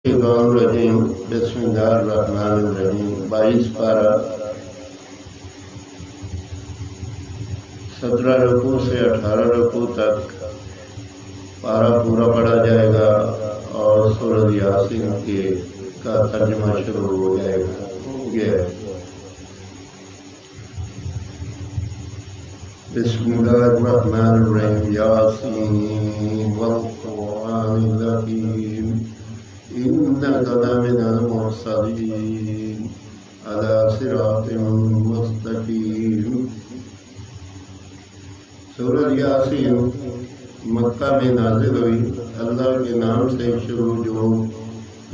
रहीम बिस्मिल्लाहिर्रहमानिर्रहीम 22 पारा 17 रकू से 18 रकू तक पारा पूरा पढ़ा जाएगा और सूरह यासीन का तर्जुमा शुरू हो गया। बिस्मिल्लाहिर्रहमानिर्रहीम यासीन वल क़ुरआनिल हकीम इन्नका लमिनल मुरसलीन अला सिरातिन मुस्तकीम। सूरह यासीन मक्का में नाजिल हुई। अल्लाह के नाम से शुरू जो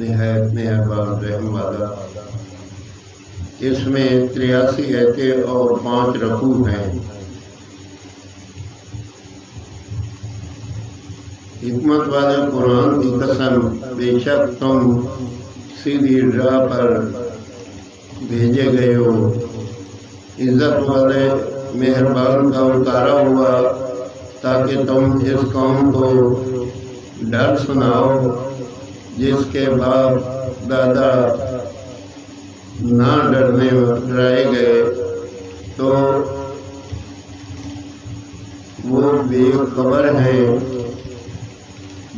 निहायत मेहरबान रहम वाला। इसमें 83 आयतें और 5 रकू हैं। हिकमत वाले कुरान की कसम, बेशक तुम सीधी राह पर भेजे गए हो। इज्जत वाले मेहरबान का उतारा हुआ ताकि तुम इस कौम को डर सुनाओ जिसके बाप दादा ना डराए गए तो वो बेखबर हैं।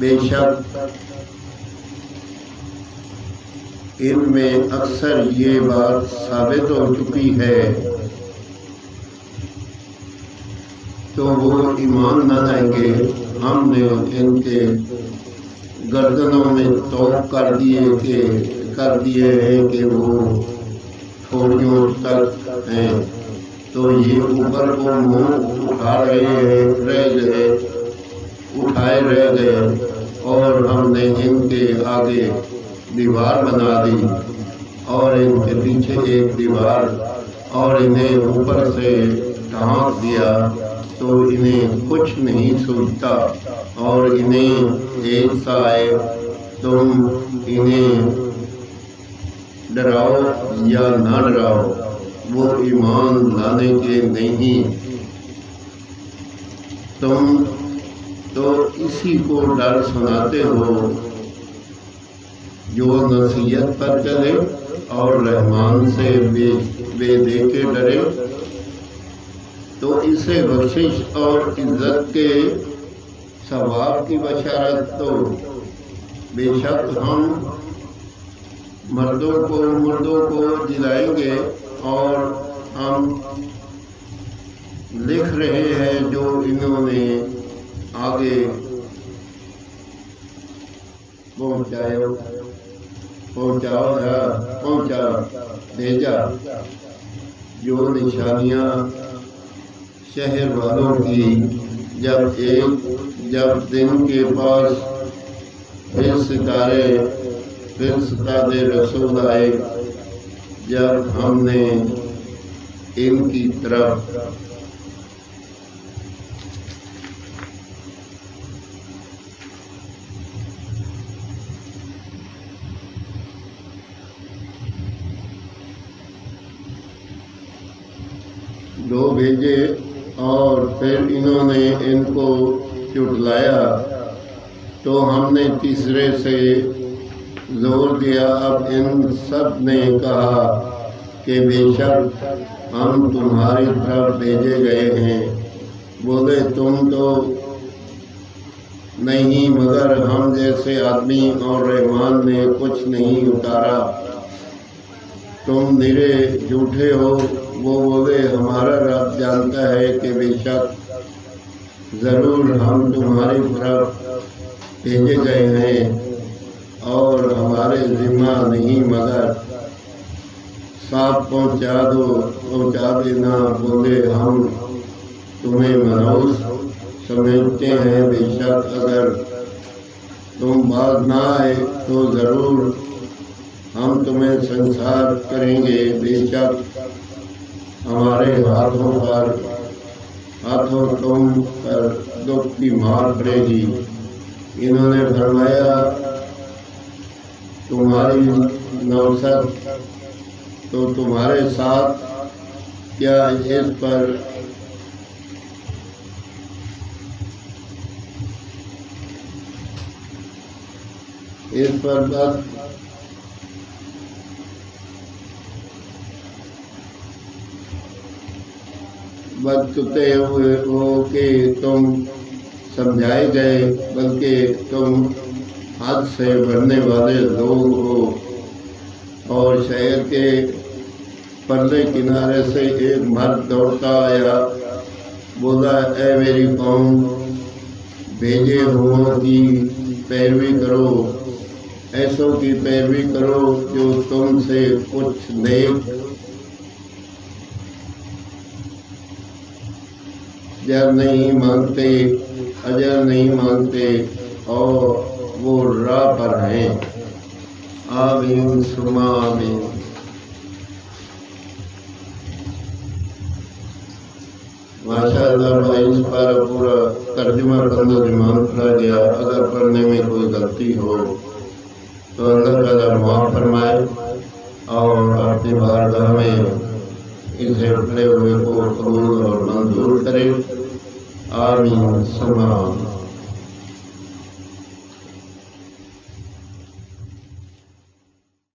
बेशक इनमें अक्सर ये बात साबित हो चुकी है तो वो ईमान न लाएंगे। हमने इनके गर्दनों में तोप कर दिए हैं कि वो थोड़ियों तक हैं तो ये ऊपर को मुंह उठाए रह गए और हमने इनके आगे दीवार बना दी और इनके पीछे एक दीवार और इन्हें ऊपर से ढांक दिया तो इन्हें कुछ नहीं सूझता और इन्हें एक सा आए तुम इन्हें डराओ या ना डराओ वो ईमान लाने के नहीं। तुम तो इसी को डर सुनाते हो जो नसीहत पर चले और रहमान से बेदेखे डरे तो इसे बख्शिश और इज्जत के सवाब की बशारत दो। बेशक हम मुर्दों को जिलाएंगे और हम लिख रहे हैं जो इन्होंने आगे पहुंचा भेजा। जो निशानियां शहर वालों की जब दिन के पास फिर सितारे रसूल आए, जब हमने इनकी तरफ दो भेजे और फिर इन्होंने इनको चुटलाया तो हमने तीसरे से जोर दिया। अब इन सब ने कहा कि बेशक हम तुम्हारी तरफ भेजे गए हैं। बोले तुम तो नहीं मगर हम जैसे आदमी और रहमान ने कुछ नहीं उतारा, तुम निरे झूठे हो। वो बोले हमारा रब जानता है कि बेशक जरूर हम तुम्हारी तरफ भेजे गए हैं और हमारे जिम्मा नहीं मगर साफ पहुंचा देना। बोले हम तुम्हें मनहूस समझते हैं। बेशक अगर तुम बाज ना आए तो जरूर हम तुम्हें संसार करेंगे। बेशक हमारे हाथों तुम पर दुख की मार पड़ेगी। इन्होंने फरमाया तुम्हारी नौसत तो तुम्हारे साथ क्या इस पर اس پر بس بدکتے ہوئے ہو کہ تم سمجھائے گئے، بلکہ تم حد سے بڑھنے والے لوگ ہو۔ اور شہر کے پرلے کنارے سے ایک مرد دوڑتا آیا، بولا اے میری قوم، بھیجے ہوں کی پیروی کرو، ایسوں کی پیروی کرو جو تم سے کچھ نیک اجر نہیں مانگتے اور وہ راہ پر ہیں۔ آمین ثم آمین۔ ماشاء اللہ اس پر پورا ترجمہ ایمان پڑھا گیا۔ اگر پڑھنے میں کوئی غلطی ہو تو اللہ تعالیٰ معاف فرمائے اور اپنی بارگاہ میں اسے پڑھے ہوئے کو قبول اور منظور کرے۔ آمین ثم آمین۔